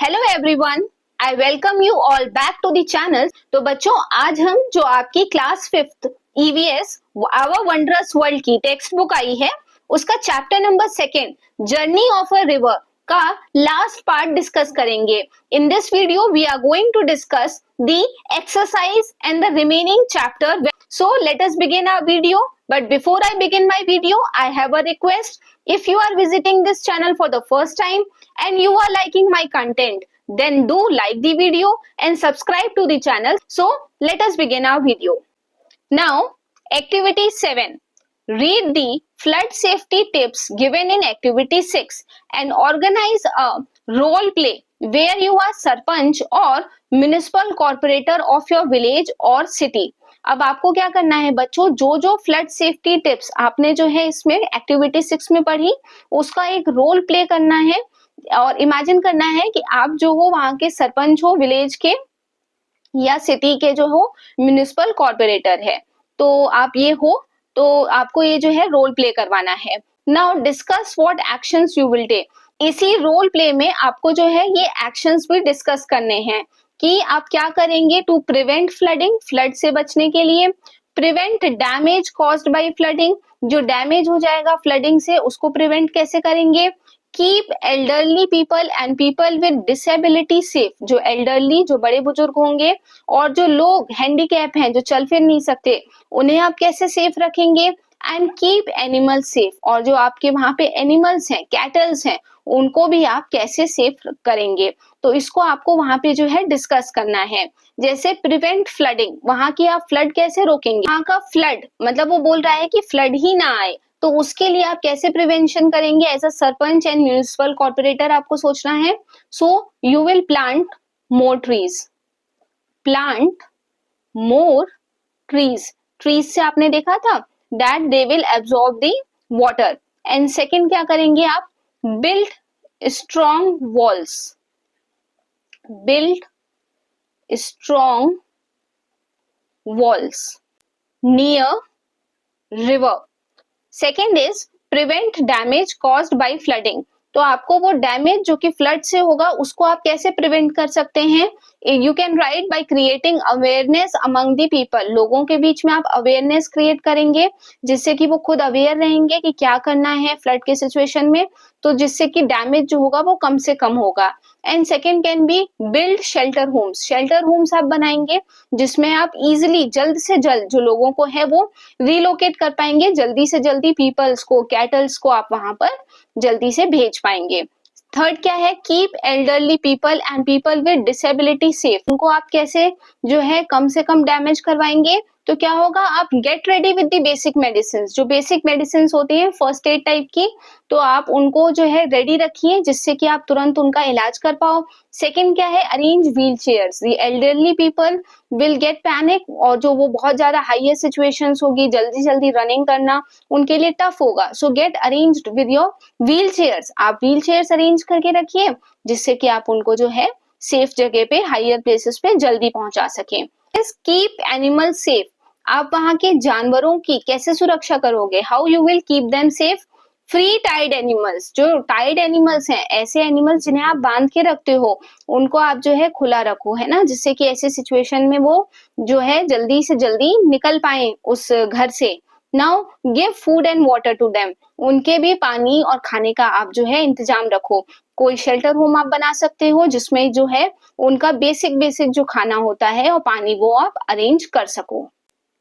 Hello everyone, I welcome you all back to the channel. तो बच्चों, आज हम जो आपकी class 5th EVS our wondrous world की टेक्स्ट बुक आई है, उसका chapter number 2 journey of a river का लास्ट पार्ट डिस्कस करेंगे। In this video we are going to discuss the exercise and the remaining chapter. So let us begin our video. But before I begin my video, I have a request. If you are visiting this channel for the first time and you are liking my content, then do like the video and subscribe to the channel. So let us begin our video. Now, activity 7. Read the flood safety tips given in activity 6 and organize a role play where you are Sarpanch or municipal corporator of your village or city. अब आपको क्या करना है बच्चों, जो जो flood safety tips आपने जो है इसमें एक्टिविटी 6 में पढ़ी, उसका एक रोल प्ले करना है और इमेजिन करना है कि आप जो हो वहां के सरपंच हो विलेज के या सिटी के जो हो म्युनिसिपल कॉर्पोरेटर है, तो आप ये हो, तो आपको ये जो है रोल प्ले करवाना है। Now discuss what actions you will take. इसी रोल प्ले में आपको जो है ये एक्शंस भी डिस्कस करने हैं कि आप क्या करेंगे टू प्रिवेंट फ्लडिंग, फ्लड से बचने के लिए। Prevent damage caused by flooding, जो डैमेज हो जाएगा फ्लडिंग से उसको प्रिवेंट कैसे करेंगे। Keep elderly people and people with disability safe, जो एल्डरली जो बड़े बुजुर्ग होंगे और जो लोग हैंडीकैप हैं जो चल फिर नहीं सकते, उन्हें आप कैसे सेफ रखेंगे। एंड कीप एनिमल सेफ, और जो आपके वहां पे एनिमल्स हैं, कैटल्स हैं, उनको भी आप कैसे सेफ करेंगे। तो इसको आपको वहां पे जो है डिस्कस करना है। जैसे प्रिवेंट फ्लडिंग, वहां की आप फ्लड कैसे रोकेंगे। वहां का फ्लड मतलब वो बोल रहा है कि फ्लड ही ना आए, तो उसके लिए आप कैसे प्रिवेंशन करेंगे। As a sarpanch and municipal corporator आपको सोचना है। So you will plant more trees, plant more trees. Trees से आपने देखा था that they will absorb the water. And second क्या करेंगे आप, build strong walls, build strong walls near river. Second is prevent damage caused by flooding. तो आपको वो डैमेज जो कि फ्लड से होगा उसको आप कैसे प्रिवेंट कर सकते हैं। You can write by creating awareness among the people, लोगों के बीच में आप अवेयरनेस क्रिएट करेंगे जिससे कि वो खुद अवेयर रहेंगे कि क्या करना है फ्लड के सिचुएशन में, तो जिससे कि डैमेज जो होगा वो कम से कम होगा। And second can be build shelter homes, shelter homes आप बनाएंगे जिसमें आप इजिली जल्द से जल्द जो लोगों को है वो रिलोकेट कर पाएंगे, जल्दी से जल्दी पीपल्स को, कैटल्स को आप वहां पर जल्दी से भेज पाएंगे। थर्ड क्या है, keep elderly people and people with disability safe, उनको आप कैसे जो है कम से कम डैमेज करवाएंगे। तो क्या होगा, आप get ready with the basic medicine, जो बेसिक मेडिसिन होती हैं फर्स्ट एड टाइप की, तो आप उनको जो है रेडी रखिए जिससे कि आप तुरंत उनका इलाज कर पाओ। सेकेंड क्या है, arrange wheel chairs, the elderly people will get panic, और जो वो बहुत ज्यादा हाईएस्ट सिचुएशंस होगी, जल्दी जल्दी रनिंग करना उनके लिए टफ होगा। सो gate arranged with your wheel chairs, आप व्हील चेयर्स अरेंज करके रखिए जिससे कि आप उनको जो है सेफ जगह पे, हायर प्लेसेस पे जल्दी पहुंचा सकें। कीप एनिमल सेफ, आप वहां के जानवरों की कैसे सुरक्षा करोगे। How you will keep them safe. Free tied animals, जो टाइड एनिमल्स हैं, ऐसे एनिमल्स जिन्हें आप बांध के रखते हो, उनको आप जो है खुला रखो, है ना, जिससे कि ऐसे सिचुएशन में वो जो है जल्दी से जल्दी निकल पाए उस घर से। Now give food and water to them, उनके भी पानी और खाने का आप जो है इंतजाम रखो। कोई शेल्टर होम आप बना सकते हो जिसमें जो है उनका बेसिक जो खाना होता है और पानी वो आप अरेंज कर सको।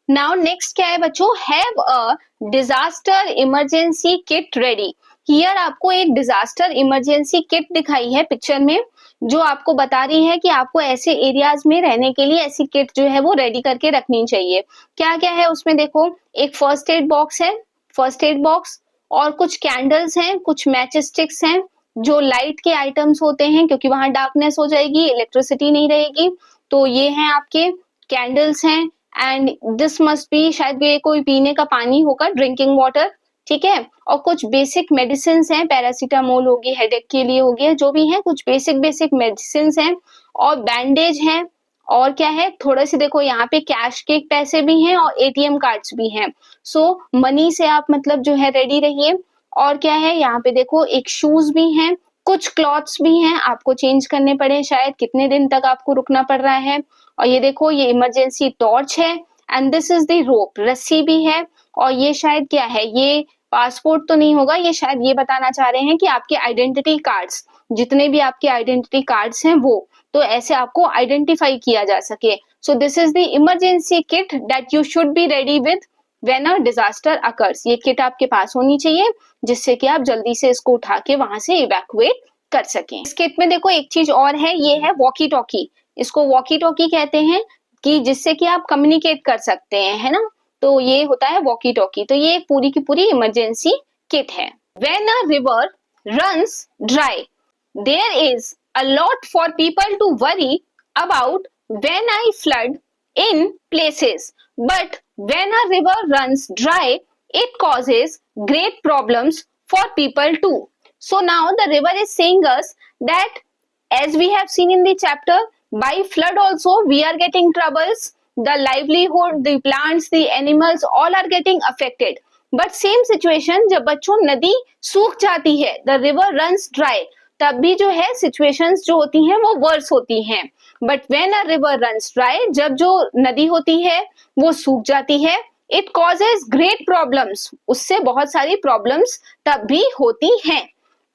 नाउ नेक्स्ट क्या है बच्चों, have a disaster emergency kit ready. Here आपको एक डिजास्टर इमरजेंसी किट दिखाई है पिक्चर में, जो आपको बता रही है कि आपको ऐसे एरियाज में रहने के लिए ऐसी किट जो है वो रेडी करके रखनी चाहिए। क्या क्या है उसमें देखो, एक फर्स्ट एड बॉक्स है, फर्स्ट एड बॉक्स, और कुछ कैंडल्स हैं, कुछ मैच स्टिक्स हैं, जो लाइट के आइटम्स होते हैं क्योंकि वहां डार्कनेस हो जाएगी, इलेक्ट्रिसिटी नहीं रहेगी, तो ये हैं आपके कैंडल्स हैं। एंड दिस मस्ट बी, शायद ये कोई पीने का पानी होगा, ड्रिंकिंग वाटर, ठीक है। और कुछ बेसिक मेडिसिन हैं, पैरासीटामोल होगी, हेडेक के लिए होगी, जो भी है कुछ बेसिक मेडिसिन हैं, और बैंडेज हैं, और क्या है थोड़े से देखो यहाँ पे कैश के पैसे भी हैं और एटीएम कार्ड्स भी हैं। सो मनी से आप मतलब जो है रेडी रहिए। और क्या है यहाँ पे देखो एक शूज भी हैं, कुछ क्लॉथ्स भी हैं आपको चेंज करने पड़े, शायद कितने दिन तक आपको रुकना पड़ रहा है। और ये देखो ये इमरजेंसी टॉर्च है and this is the rope, रस्सी भी है। और ये शायद क्या है, ये पासपोर्ट तो नहीं होगा, ये शायद ये बताना चाह रहे हैं कि आपके आइडेंटिटी कार्ड्स, जितने भी आपके आइडेंटिटी कार्ड्स हैं वो, तो ऐसे आपको आइडेंटिफाई किया जा सके। सो this is the emergency kit that you should be ready with when a disaster occurs. ये किट आपके पास होनी चाहिए जिससे कि आप जल्दी से इसको उठा के वहां से इवैक्यूएट कर सकें। इस किट में देखो एक चीज और है, ये है वॉकी टॉकी। इसको वॉकी टॉकी कहते हैं कि जिससे कि आप कम्युनिकेट कर सकते हैं, है ना। तो ये होता है वॉकी टॉकी। तो ये पूरी की पूरी इमरजेंसी किट है। When a river runs dry there is a lot for people to worry about when I flood in places, but when a river runs dry it causes great problems for people too. So now the river is saying us that as we have seen in the chapter, by flood also we are getting troubles, the livelihood, the plants, the animals all are getting affected. But same situation जब बच्चों नदी सूख जाती है, the river runs dry, तब भी जो है सिचुएशंस जो होती हैं वो वर्स होती हैं। But when a river runs dry, जब जो नदी होती है वो सूख जाती है, इट कॉजेज ग्रेट प्रॉब्लम्स, उससे बहुत सारी प्रॉब्लम्स तब भी होती हैं।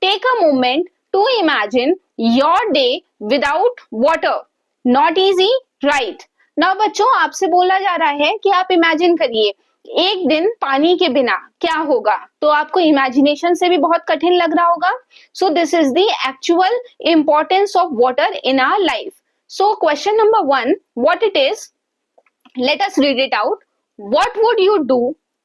Take a moment to imagine your day without water, not easy right. Now बच्चों आपसे बोला जा रहा है कि आप इमेजिन करिए एक दिन पानी के बिना क्या होगा, तो आपको इमेजिनेशन से भी बहुत कठिन लग रहा होगा। So this is the actual importance of water in our life. So question number 1, what it is, let us read it out. What would you do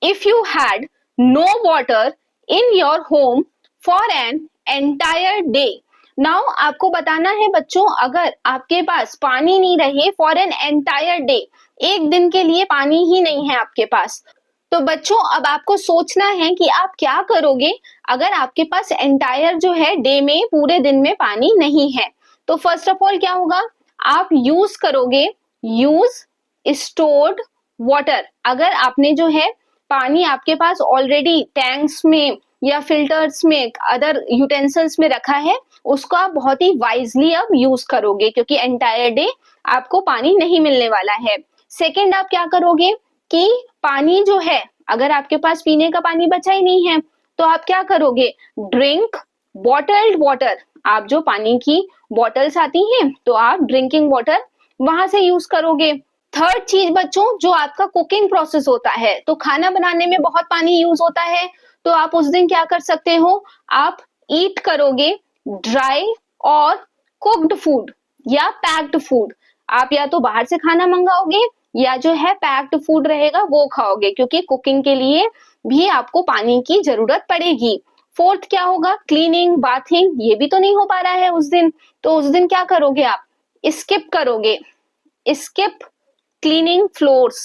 if you had no water in your home for an entire day? Now आपको बताना है बच्चों, अगर आपके पास पानी नहीं रहे for an entire day, एक दिन के लिए पानी ही नहीं है आपके पास, तो बच्चों अब आपको सोचना है कि आप क्या करोगे अगर आपके पास एंटायर जो है डे में, पूरे दिन में पानी नहीं है। तो फर्स्ट ऑफ ऑल क्या होगा, आप यूज करोगे यूज स्टोर्ड वाटर। अगर आपने जो है पानी आपके पास ऑलरेडी टैंक्स में या फिल्टर्स में, अदर यूटेंसिल्स में रखा है, उसको आप बहुत ही वाइजली अब यूज करोगे क्योंकि एंटायर डे आपको पानी नहीं मिलने वाला है। सेकेंड, आप क्या करोगे कि पानी जो है, अगर आपके पास पीने का पानी बचा ही नहीं है तो आप क्या करोगे, ड्रिंक बॉटल्ड वाटर। आप जो पानी की बॉटल्स आती हैं तो आप ड्रिंकिंग वाटर वहां से यूज करोगे। थर्ड चीज बच्चों, जो आपका कुकिंग प्रोसेस होता है, तो खाना बनाने में बहुत पानी यूज होता है, तो आप उस दिन क्या कर सकते हो, आप ईट करोगे ड्राई और कुक्ड फूड या पैक्ड फूड। आप या तो बाहर से खाना मंगाओगे या जो है पैक्ड फूड रहेगा वो खाओगे, क्योंकि कुकिंग के लिए भी आपको पानी की जरूरत पड़ेगी। फोर्थ क्या होगा, क्लीनिंग बाथिंग, ये भी तो नहीं हो पा रहा है उस दिन, तो उस दिन क्या करोगे, आप स्किप करोगे, स्किप क्लीनिंग फ्लोर्स।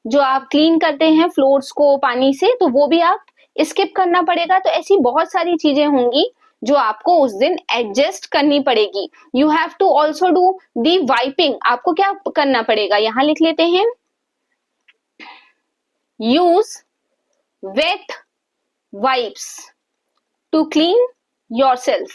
जो आप क्लीन करते हैं फ्लोर्स को पानी से, तो वो भी आप स्किप करना पड़ेगा। तो ऐसी बहुत सारी चीजें होंगी जो आपको उस दिन एडजस्ट करनी पड़ेगी। You have to also do the wiping. आपको क्या करना पड़ेगा, यहां लिख लेते हैं, use wet wipes to clean yourself.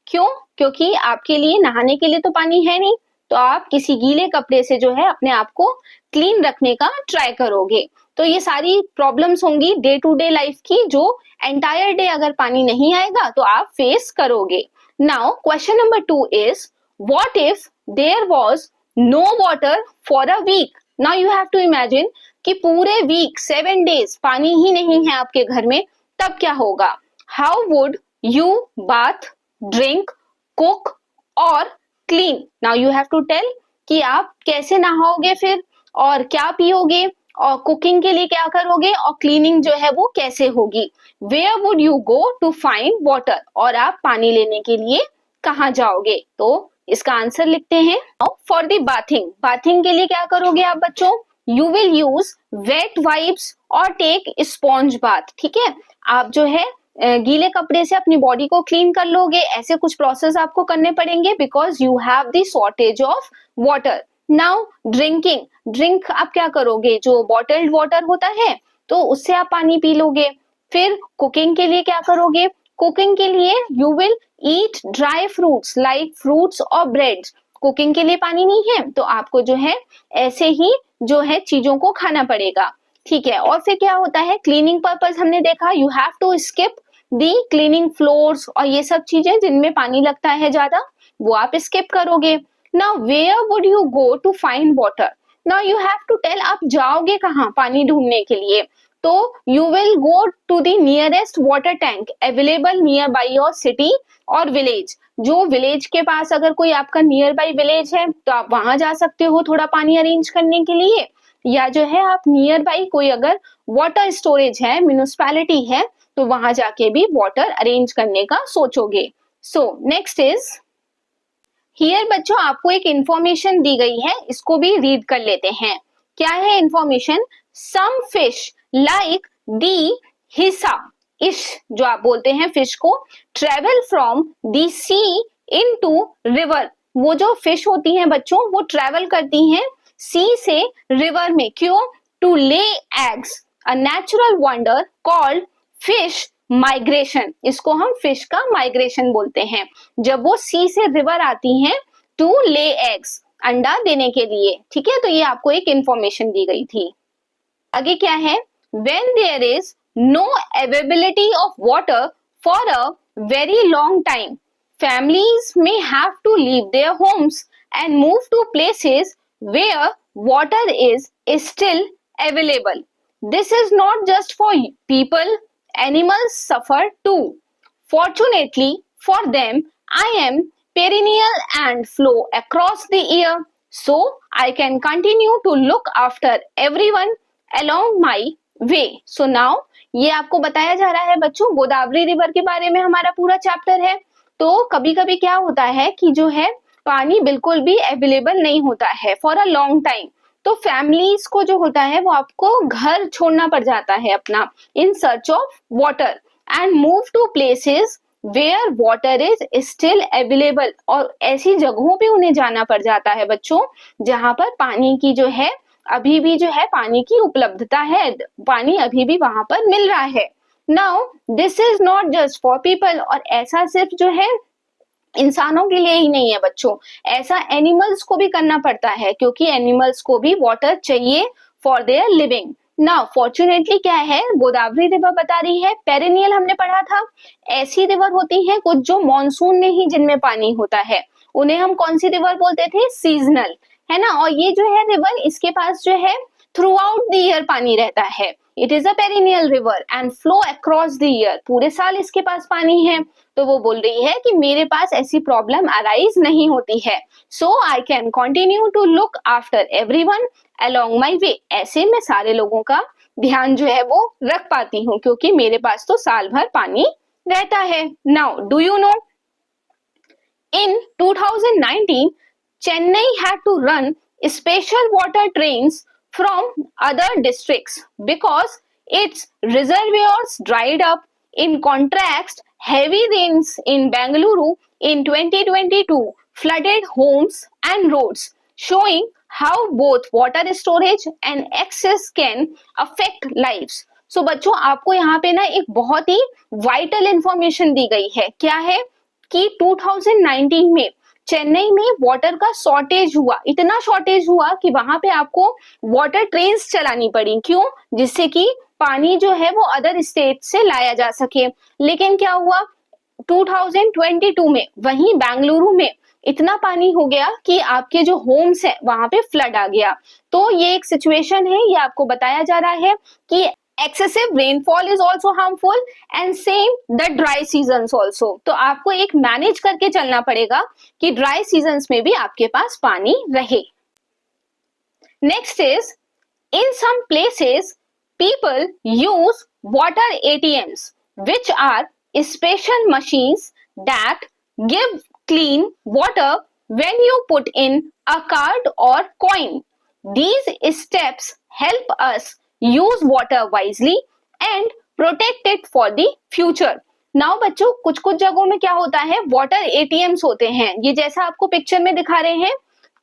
क्यों, क्योंकि आपके लिए नहाने के लिए तो पानी है नहीं, तो आप किसी गीले कपड़े से जो है अपने आप को क्लीन रखने का ट्राई करोगे। तो ये सारी प्रॉब्लम्स होंगी डे टू डे लाइफ की, जो एंटायर डे अगर पानी नहीं आएगा तो आप फेस करोगे। Now question number 2 is, what if there was no water for a week. Now you have to imagine कि पूरे वीक 7 डेज पानी ही नहीं है आपके घर में, तब क्या होगा। How would you bath, drink, cook और clean. Now you have to tell कि आप कैसे नहाओगे फिर, और क्या पियोगे, और कुकिंग के लिए क्या करोगे, और क्लीनिंग जो है वो कैसे होगी। Where would you go to find water, और आप पानी लेने के लिए कहाँ जाओगे। तो इसका आंसर लिखते हैं, फॉर द बाथिंग। बाथिंग के लिए क्या करोगे आप बच्चों, you will use wet wipes और टेक स्पॉन्ज बाथ। ठीक है, आप जो है गीले कपड़े से अपनी बॉडी को क्लीन कर लोगे। ऐसे कुछ प्रोसेस आपको करने पड़ेंगे because you have the shortage of water. Now drinking, drink आप क्या करोगे, जो बॉटल्ड वाटर होता है तो उससे आप पानी पी लोगे। फिर कुकिंग के लिए क्या करोगे, कुकिंग के लिए you will eat dry fruits like fruits और ब्रेड। कुकिंग के लिए पानी नहीं है तो आपको जो है ऐसे ही जो है चीजों को खाना पड़ेगा, ठीक है। और फिर क्या होता है, क्लीनिंग पर्पस हमने देखा, you have to skip the cleaning floors और ये सब चीजें जिनमें पानी लगता है ज्यादा, वो आप स्किप करोगे। Now where would you go to find water? Now you have to tell, आप जाओगे कहाँ पानी ढूंढने के लिए? तो you will go to the nearest water tank available nearby your city और विलेज। जो विलेज के पास अगर कोई आपका नियर बाई विलेज है तो आप वहां जा सकते हो थोड़ा पानी अरेंज करने के लिए, या जो है आप नियर बाई कोई अगर वाटर स्टोरेज है, म्यूनिसिपैलिटी है, तो वहां जाके भी वाटर अरेंज करने का सोचोगे। सो नेक्स्ट इज हियर बच्चों आपको एक इंफॉर्मेशन दी गई है, इसको भी रीड कर लेते हैं। क्या है information? Some fish like the हिसा, इश जो आप बोलते हैं फिश को, travel from the sea into river. वो जो फिश होती हैं बच्चों वो ट्रेवल करती हैं सी से रिवर में, क्यों? To lay eggs, a natural wonder called fish migration. इसको हम फिश का माइग्रेशन बोलते हैं, जब वो सी से रिवर आती हैं टू ले एग्स, अंडा देने के लिए, ठीक है। तो ये आपको एक इंफॉर्मेशन दी गई थी। आगे क्या है? when there is no availability of water for a very long time, families may have to leave their homes and move to places where water is still available. This is not just for people, animals suffer too. Fortunately for them, I am perennial and flow across the year, so I can continue to look after everyone along my way. So now ये आपको बताया जा रहा है बच्चों, Godavari river के बारे में हमारा पूरा चैप्टर है। तो कभी कभी क्या होता है कि जो है पानी बिल्कुल भी अवेलेबल नहीं होता है फॉर अ लॉन्ग टाइम, तो फैमिलीज को जो होता है वो आपको घर छोड़ना पड़ जाता है अपना in search of water and move to places where water is still available. और ऐसी जगहों पे उन्हें जाना पड़ जाता है बच्चों जहां पर पानी की जो है अभी भी जो है पानी की उपलब्धता है, पानी अभी भी वहां पर मिल रहा है। Now this is not just for people, और ऐसा सिर्फ जो है इंसानों के लिए ही नहीं है बच्चों, ऐसा एनिमल्स को भी करना पड़ता है, क्योंकि एनिमल्स को भी वाटर चाहिए for their living. Now fortunately क्या है, गोदावरी रिवर बता रही है, पेरिनियल हमने पढ़ा था, ऐसी रिवर होती है कुछ जो मॉनसून में ही जिनमें पानी होता है, उन्हें हम कौन सी रिवर बोलते थे? सीजनल, है ना। और ये जो है रिवर, इसके पास जो है थ्रू आउट द ईयर पानी रहता है। It is a perennial river and flow across the year, पूरे साल इसके पास पानी है। तो वो बोल रही है कि मेरे पास ऐसी प्रॉब्लम अराइज नहीं होती है, so I can continue to look after everyone along my way. ऐसे में सारे लोगों का ध्यान जो है वो रख पाती हूँ, क्योंकि मेरे पास तो साल भर पानी रहता है। Now do you know, in 2019 Chennai had to run special water trains from other districts because its reservoirs dried up. In contrast, heavy rains in Bengaluru in 2022 flooded homes and roads, showing how both water storage and excess can affect lives. So बच्चों आपको यहाँ पे ना एक बहुत ही vital information दी गई है। क्या है कि 2019 में चेन्नई में वाटर का शॉर्टेज हुआ, इतना शॉर्टेज हुआ कि वहां पे आपको वाटर ट्रेन्स चलानी पड़ी, क्यों? जिससे कि पानी जो है वो अदर स्टेट से लाया जा सके। लेकिन क्या हुआ 2022 में वहीं बेंगलुरु में इतना पानी हो गया कि आपके जो होम्स है वहां पे फ्लड आ गया। तो ये एक सिचुएशन है, ये आपको बताया जा रहा है कि excessive rainfall is also harmful and same the dry seasons also। तो आपको एक मैनेज करके चलना पड़ेगा कि ड्राई सीजन्स में भी आपके पास पानी रहे। Next is in some places people use water ATMs which are special machines that give clean water when you put in a card or coin। These steps help us use water wisely and protect it for the future। Now बच्चों कुछ कुछ जगहों में क्या होता है, water ATMs होते हैं, ये जैसा आपको पिक्चर में दिखा रहे हैं,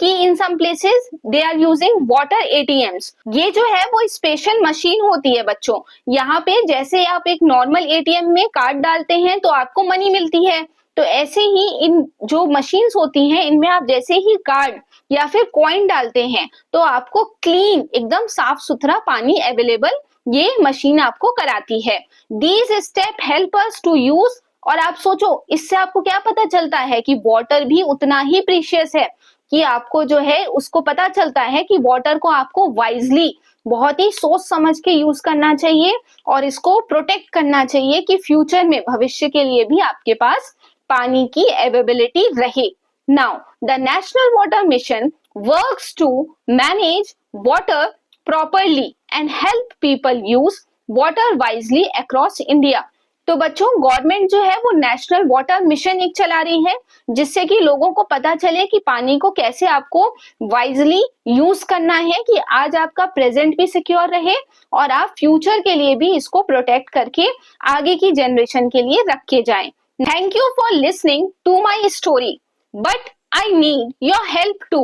कि in some places they are using water ATMs. ये जो है वो स्पेशल मशीन होती है बच्चों। यहाँ पे जैसे आप एक नॉर्मल एटीएम में कार्ड डालते हैं तो आपको मनी मिलती है, तो ऐसे ही इन जो मशीन्स होती हैं इनमें आप जैसे ही कार्ड या फिर कॉइन डालते हैं तो आपको क्लीन एकदम साफ सुथरा पानी अवेलेबल ये मशीन आपको कराती है। These step help us to use, और आप सोचो इससे आपको क्या पता चलता है कि वाटर भी उतना ही प्रीशियस है, कि आपको जो है उसको पता चलता है कि वाटर को आपको वाइजली बहुत ही सोच समझ के यूज करना चाहिए और इसको प्रोटेक्ट करना चाहिए कि फ्यूचर में भविष्य के लिए भी आपके पास पानी की अवेलेबिलिटी रहे। Now the national water mission works to manage water properly and help people use water wisely across India. तो बच्चों गवर्नमेंट जो है वो नेशनल वाटर मिशन एक चला रही है जिससे कि लोगों को पता चले कि पानी को कैसे आपको वाइजली यूज करना है कि आज आपका प्रेजेंट भी सिक्योर रहे और आप फ्यूचर के लिए भी इसको प्रोटेक्ट करके आगे की जनरेशन के लिए रख के जाएं। Thank you for listening to my story, but I need your help too.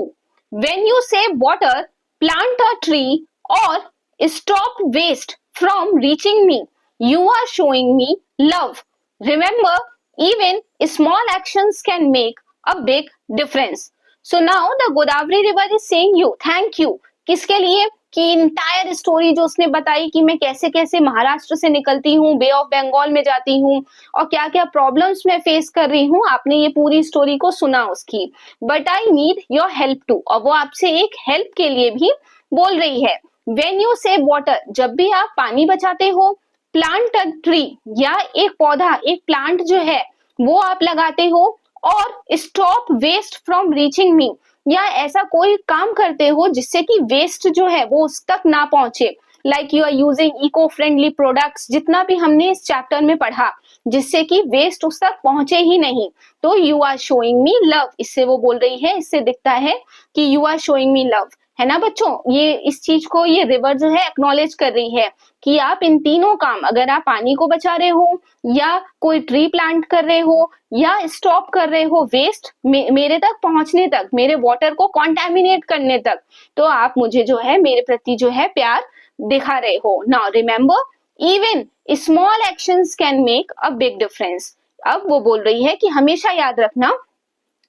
When you save water, plant a tree और stop waste from reaching me. You are showing me love. Remember, even small actions can make a big difference. So now the Godavari River is saying you thank you. किसके लिए? कि entire story जो उसने बताई कि मैं कैसे कैसे महाराष्ट्र से निकलती हूँ, बे ऑफ बंगाल में जाती हूँ और क्या क्या प्रॉब्लम्स मैं फेस कर रही हूँ, आपने ये पूरी स्टोरी को सुना उसकी। But I need your help too, और वो आपसे एक हेल्प के लिए भी बोल रही है। When you save water, जब भी आप पानी बचाते हो, प्लांट अ ट्री या एक पौधा एक प्लांट जो है वो आप लगाते हो, और stop waste from reaching me, या ऐसा कोई काम करते हो जिससे कि वेस्ट जो है वो उस तक ना पहुंचे। Like you are using eco friendly products, जितना भी हमने इस चैप्टर में पढ़ा जिससे कि वेस्ट उस तक पहुंचे ही नहीं। तो you are showing me love, इससे वो बोल रही है, इससे दिखता है कि you are showing me love, है ना बच्चों। ये इस चीज को ये रिवर जो है एक्नॉलेज कर रही है कि आप इन तीनों काम, अगर आप पानी को बचा रहे हो या कोई ट्री प्लांट कर रहे हो या स्टॉप कर रहे हो वेस्ट मेरे तक पहुंचने तक, मेरे वाटर को कॉन्टेमिनेट करने तक, तो आप मुझे जो है मेरे प्रति जो है प्यार दिखा रहे हो। Now remember, even small actions can make a big difference. अब वो बोल रही है कि हमेशा याद रखना,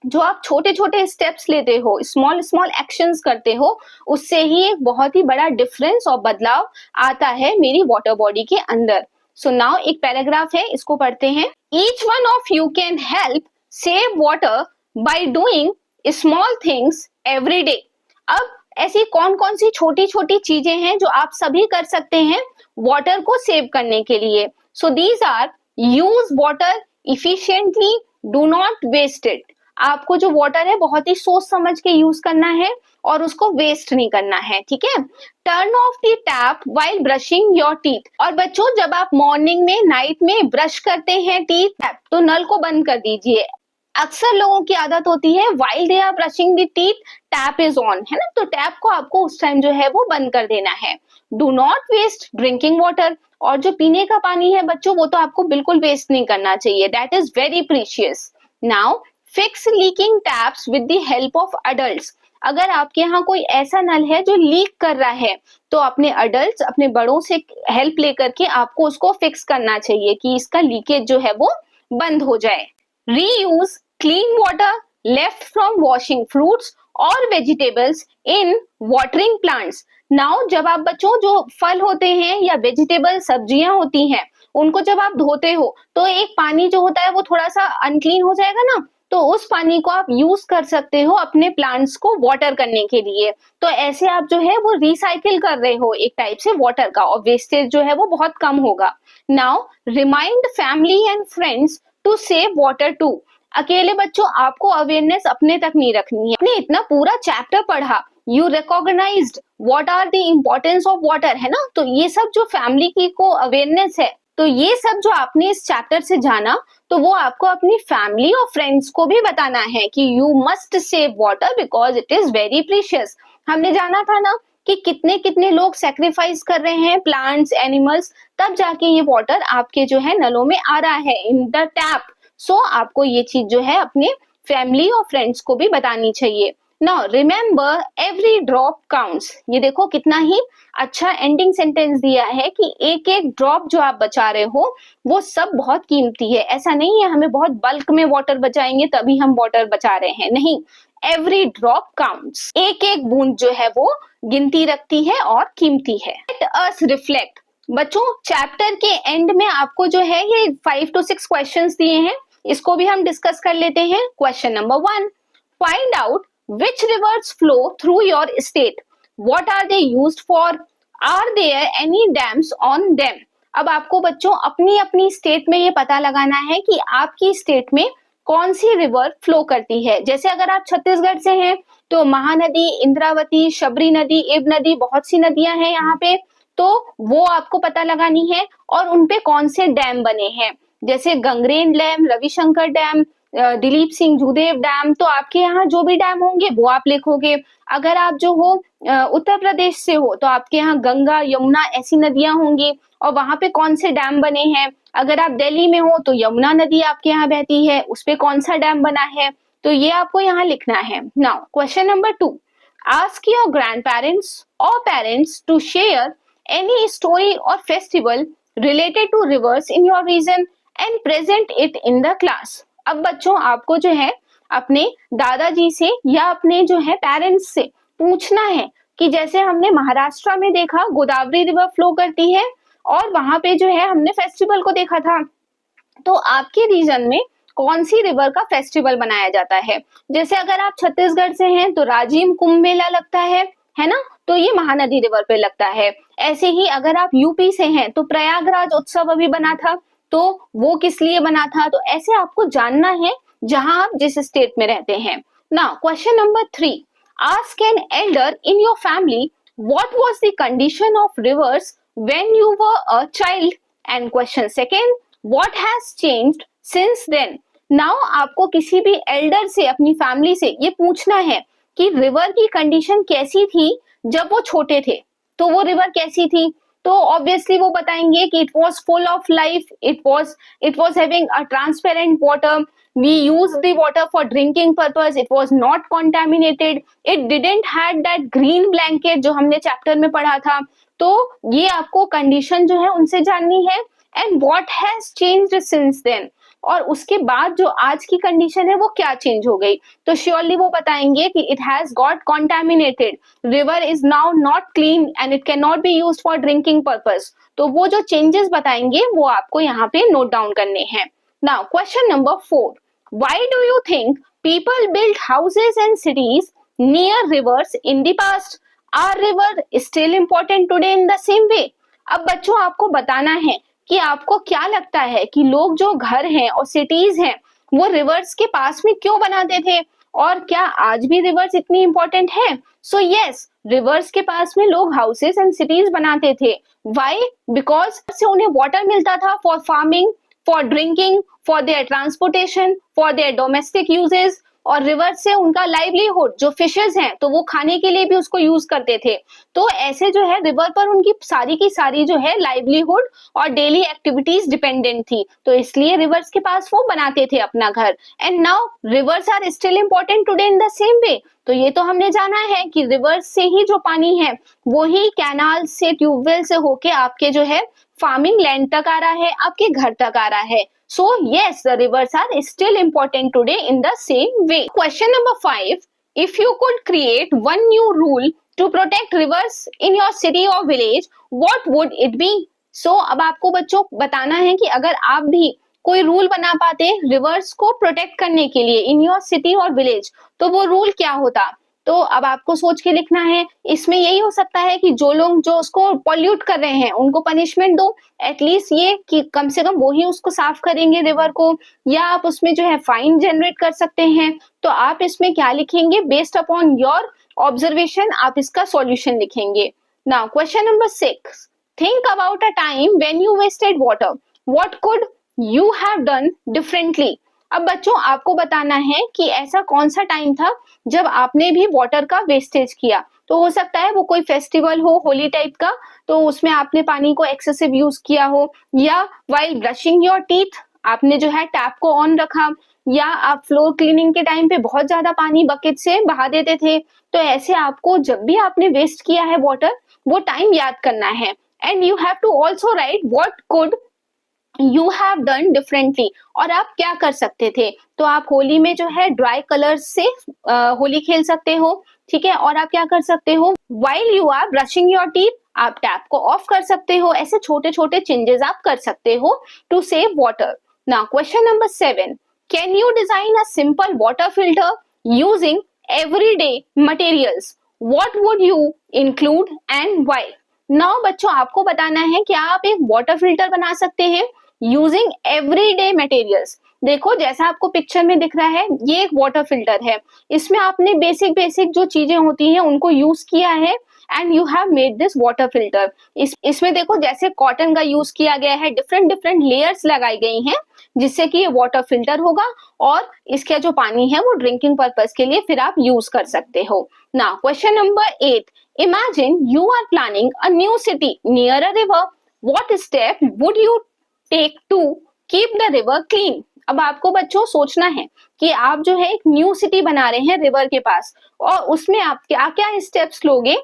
जो आप छोटे छोटे स्टेप्स लेते हो, स्मॉल स्मॉल एक्शंस करते हो, उससे ही एक बहुत ही बड़ा डिफरेंस और बदलाव आता है मेरी वाटर बॉडी के अंदर। सो नाउ एक पैराग्राफ है, इसको पढ़ते हैं। Each one of you can help save water by doing small things every day. अब ऐसी कौन कौन सी छोटी छोटी चीजें हैं जो आप सभी कर सकते हैं वाटर को सेव करने के लिए। So these are, use water efficiently, do not waste it. आपको जो वाटर है बहुत ही सोच समझ के यूज करना है और उसको वेस्ट नहीं करना है, ठीक है। Turn off the tap while brushing your teeth. और बच्चों जब आप मॉर्निंग में, नाइट में ब्रश करते हैं टीथ, तो नल को बंद कर दीजिए। अक्सर लोगों की आदत होती है while they are brushing the teeth tap is on, है ना, तो टैप को आपको उस टाइम जो है वो बंद कर देना है। Do not waste drinking water. और जो पीने का पानी है बच्चों वो तो आपको बिल्कुल वेस्ट नहीं करना चाहिए, that is very precious. Now fix leaking taps with the help of adults. अगर आपके यहाँ कोई ऐसा नल है जो लीक कर रहा है तो अपने अडल्ट्स, अपने बड़ों से हेल्प लेकर के आपको उसको फिक्स करना चाहिए कि इसका लीकेज जो है वो बंद हो जाए। Reuse clean water left from washing fruits और वेजिटेबल्स इन वाटरिंग प्लांट्स। नाउ जब आप बच्चों जो फल होते हैं या वेजिटेबल सब्जियां होती हैं उनको जब आप धोते हो तो एक पानी जो होता है वो थोड़ा सा अनक्लीन हो जाएगा ना, तो उस पानी को आप यूज कर सकते हो अपने प्लांट्स को वाटर करने के लिए। तो ऐसे आप जो है वो रिसाइकिल कर रहे हो एक टाइप से वाटर का, और वेस्टेज जो है वो बहुत कम होगा। Now remind family and friends to save water too. अकेले बच्चों आपको अवेयरनेस अपने तक नहीं रखनी है। आपने इतना पूरा चैप्टर पढ़ा, you recognized what are the importance of water, है ना, तो ये सब जो फैमिली की को अवेयरनेस है, तो ये सब जो आपने इस चैप्टर से जाना तो वो आपको अपनी फैमिली और फ्रेंड्स को भी बताना है कि you must save water because it is very precious. हमने जाना था ना कि कितने कितने लोग सेक्रीफाइस कर रहे हैं, प्लांट्स, एनिमल्स, तब जाके ये वाटर आपके जो है नलों में आ रहा है इन द टैप। सो आपको ये चीज जो है अपने फैमिली और फ्रेंड्स को भी बतानी चाहिए। Now remember every drop counts. ये देखो कितना ही अच्छा एंडिंग सेंटेंस दिया है कि एक एक ड्रॉप जो आप बचा रहे हो वो सब बहुत कीमती है। ऐसा नहीं है हमें बहुत बल्क में वाटर बचाएंगे तभी हम वाटर बचा रहे हैं, नहीं, एवरी ड्रॉप काउंट्स। एक एक बूंद जो है वो गिनती रखती है और कीमती है। Let us reflect. बच्चों चैप्टर के एंड में आपको जो है ये 5 to 6 क्वेश्चंस दिए हैं, इसको भी हम डिस्कस कर लेते हैं। Question number 1, find out which rivers flow through your state, what are they used for, are there any dams on them। अब आपको बच्चों अपनी अपनी स्टेट में ये पता लगाना है कि आपकी स्टेट में कौन सी रिवर फ्लो करती है। जैसे अगर आप छत्तीसगढ़ से हैं तो महानदी, इंद्रावती, शबरी नदी, इब नदी, बहुत सी नदियां हैं यहाँ पे, तो वो आपको पता लगानी है और उनपे कौन से डैम बने हैं, जैसे Gangrel dam, Ravishankar dam, Dilip Singh Judeo dam. तो आपके यहाँ जो भी डैम होंगे वो आप लिखोगे। अगर आप जो हो उत्तर प्रदेश से हो तो आपके यहाँ गंगा, यमुना ऐसी नदियां होंगी और वहां पे कौन से डैम बने हैं। अगर आप दिल्ली में हो तो यमुना नदी आपके यहाँ बहती है, उस पे कौन सा डैम बना है, तो ये आपको यहाँ लिखना है। Now question number 2, ask your grandparents और parents to share any story और festival related to rivers in your region and present it in the class. अब बच्चों आपको जो है अपने दादाजी से या अपने जो है पेरेंट्स से पूछना है कि जैसे हमने महाराष्ट्र में देखा गोदावरी रिवर फ्लो करती है और वहां पे जो है हमने फेस्टिवल को देखा था, तो आपके रीजन में कौन सी रिवर का फेस्टिवल बनाया जाता है। जैसे अगर आप छत्तीसगढ़ से हैं तो राजिम कुंभ मेला लगता है ना, तो ये महानदी रिवर पे लगता है। ऐसे ही अगर आप यूपी से हैं तो प्रयागराज उत्सव अभी बना था, तो वो किस लिए बना था। तो ऐसे आपको जानना है जहां आप जिस स्टेट में रहते हैं। Now question number 3, ask an elder in your family what was the condition of rivers when you were a child, and question second, what has changed since then. Now आपको किसी भी एल्डर से, अपनी family से ये पूछना है कि रिवर की कंडीशन कैसी थी जब वो छोटे थे, तो वो रिवर कैसी थी। तो ऑब्वियसली वो बताएंगे कि it was full of life, it was having a transparent water, we use the water for drinking purpose, it was not contaminated, it didn't had that green blanket जो हमने चैप्टर में पढ़ा था। तो ये आपको कंडीशन जो है उनसे जाननी है। And what has changed since then, और उसके बाद जो आज की कंडीशन है वो क्या चेंज हो गई। तो श्योरली वो बताएंगे कि it has got contaminated, river is now not clean and it can not be used for drinking purpose. तो वो जो चेंजेस बताएंगे वो आपको यहाँ पे नोट डाउन करने हैं। Now question number 4, why do you think people build houses and cities near rivers in the past, are river still important today in the same way. अब बच्चों आपको बताना है कि आपको क्या लगता है कि लोग जो घर हैं और सिटीज हैं वो रिवर्स के पास में क्यों बनाते थे, और क्या आज भी रिवर्स इतनी इंपॉर्टेंट है। सो यस, रिवर्स के पास में लोग हाउसेस एंड सिटीज बनाते थे। व्हाई? बिकॉज से उन्हें वाटर मिलता था for farming, for drinking, for their transportation, for their domestic uses, और रिवर से उनका लाइवलीहुड जो फिशेस हैं तो वो खाने के लिए भी उसको यूज करते थे। तो ऐसे जो है रिवर पर उनकी सारी की सारी जो है लाइवलीहुड और डेली एक्टिविटीज डिपेंडेंट थी, तो इसलिए रिवर्स के पास वो बनाते थे अपना घर। And now rivers are still important today in the same way. तो ये तो हमने जाना है कि रिवर्स से ही जो पानी है वो ही कैनाल से, ट्यूबवेल से होके आपके जो है फार्मिंग लैंड तक आ रहा है, आपके घर तक आ रहा है। So yes, the rivers are still important today in the same way. Question number 5, if you could create one new rule to protect rivers in your city or village, what would it be? So अब आपको बच्चों बताना है कि अगर आप भी कोई रूल बना पाते रिवर्स को प्रोटेक्ट करने के लिए इन योर सिटी और विलेज, तो वो रूल क्या होता। तो अब आपको सोच के लिखना है। इसमें यही हो सकता है कि जो लोग जो उसको पॉल्यूट कर रहे हैं उनको पनिशमेंट दो, एटलीस्ट ये कि कम से कम वो ही उसको साफ करेंगे रिवर को, या आप उसमें जो है फाइन जनरेट कर सकते हैं। तो आप इसमें क्या लिखेंगे, बेस्ड अपॉन योर ऑब्जर्वेशन आप इसका सॉल्यूशन लिखेंगे। Now question number 6, think about a time when you wasted water, what could you have done differently. अब बच्चों आपको बताना है कि ऐसा कौन सा टाइम था जब आपने भी वाटर का वेस्टेज किया। तो हो सकता है वो कोई फेस्टिवल हो, होली टाइप का, तो उसमें आपने पानी को एक्सेसिव यूज किया हो, या वाइल ब्रशिंग योर टीथ आपने जो है टैप को ऑन रखा, या आप फ्लोर क्लीनिंग के टाइम पे बहुत ज्यादा पानी बकेट से बहा देते थे। तो ऐसे आपको जब भी आपने वेस्ट किया है वाटर, वो टाइम याद करना है। And you have to also write what could you have done differently, और आप क्या कर सकते थे। तो आप होली में जो है ड्राई कलर्स से होली खेल सकते हो, ठीक है। और आप क्या कर सकते हो, while you are brushing your teeth, आप टैप को ऑफ कर सकते हो। ऐसे छोटे छोटे चेंजेस आप कर सकते हो to save water. Now question number 7, can you design a simple water filter using everyday materials, what would you include and why. Now बच्चों, आपको बताना है कि आप एक वाटर फिल्टर बना सकते हैं यूजिंग एवरीडे मटेरियल्स। देखो जैसा आपको पिक्चर में दिख रहा है, ये एक वाटर फिल्टर है। इसमें आपने बेसिक बेसिक जो चीजें होती हैं उनको यूज किया है and you have made this water filter. इसमें देखो जैसे कॉटन का यूज किया गया है, डिफरेंट डिफरेंट लेयर्स लगाई गई हैं जिससे कि ये वाटर फिल्टर होगा, और इसका जो पानी है वो ड्रिंकिंग पर्पस के लिए फिर आप यूज कर सकते हो। Now question number 8, imagine you are planning a new city near a river, what step would you take to keep the river clean. अब आपको बच्चों सोचना है कि आप जो है एक न्यू सिटी बना रहे हैं रिवर के पास, और उसमें आप क्या क्या स्टेप्स लोगे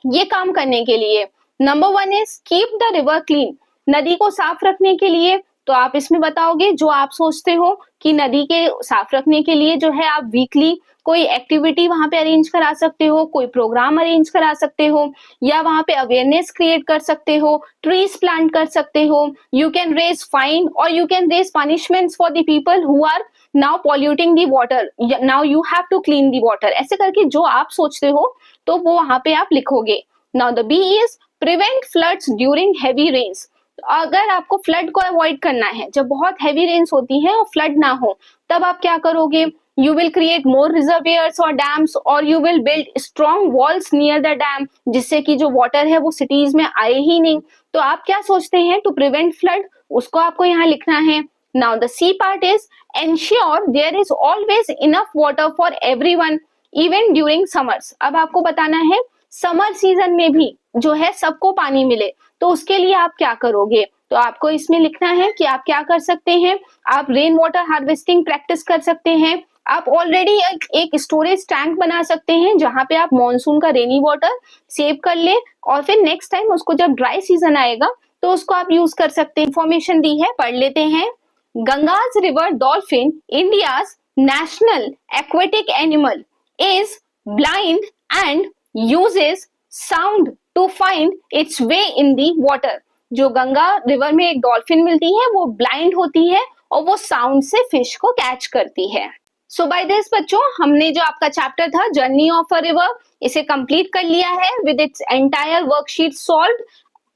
ये काम करने के लिए। Number 1 is keep the river clean, नदी को साफ रखने के लिए। तो आप इसमें बताओगे जो आप सोचते हो कि नदी के साफ रखने के लिए जो है आप वीकली कोई एक्टिविटी वहां पे अरेंज करा सकते हो, कोई प्रोग्राम अरेंज करा सकते हो, या वहां पे अवेयरनेस क्रिएट कर सकते हो, ट्रीज प्लांट कर सकते हो। यू कैन रेज फाइन और you can raise punishments for the people who are now polluting the water, now you have to clean the water. ऐसे करके जो आप सोचते हो तो वो वहां पे आप लिखोगे। Now the B is prevent floods during heavy rains. अगर आपको फ्लड को अवॉइड करना है, जब बहुत हैवी रेन्स होती हैं और फ्लड ना हो, तब आप क्या करोगे, यू विल क्रिएट मोर रिजर्वियर्स और डैम्स, और you will build strong walls near the dam, जिससे कि जो वाटर है वो सिटीज में आए ही नहीं। तो आप क्या सोचते हैं टू प्रिवेंट फ्लड, उसको आपको यहाँ लिखना है। Now the C part is ensure there is always enough water for everyone even during summers. अब आपको बताना है समर सीजन में भी जो है सबको पानी मिले, तो उसके लिए आप क्या करोगे। तो आपको इसमें लिखना है कि आप क्या कर सकते हैं, आप रेन वाटर हार्वेस्टिंग प्रैक्टिस कर सकते हैं। आप ऑलरेडी एक स्टोरेज टैंक बना सकते हैं जहां पे आप मॉनसून का रेनी वाटर सेव कर ले, और फिर नेक्स्ट टाइम उसको जब ड्राई सीजन आएगा तो उसको आप यूज कर सकते हैं। इंफॉर्मेशन दी है, पढ़ लेते हैं। Ganga's river dolphin, India's national aquatic animal, is blind and uses sound to find its way in the water। जो गंगा रिवर में एक डॉल्फिन मिलती है वो ब्लाइंड होती है और वो साउंड से फिश को कैच करती है। सो बाय दिस बच्चों, हमने जो आपका चैप्टर था जर्नी ऑफ अ रिवर, इसे कंप्लीट कर लिया है with its entire worksheet solved.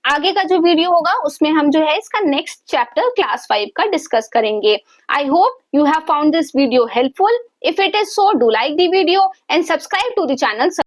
आगे का जो वीडियो होगा उसमें हम जो है इसका नेक्स्ट चैप्टर क्लास 5 का डिस्कस करेंगे। I hope you have found this video helpful. If it is so, do like the video and subscribe to the channel.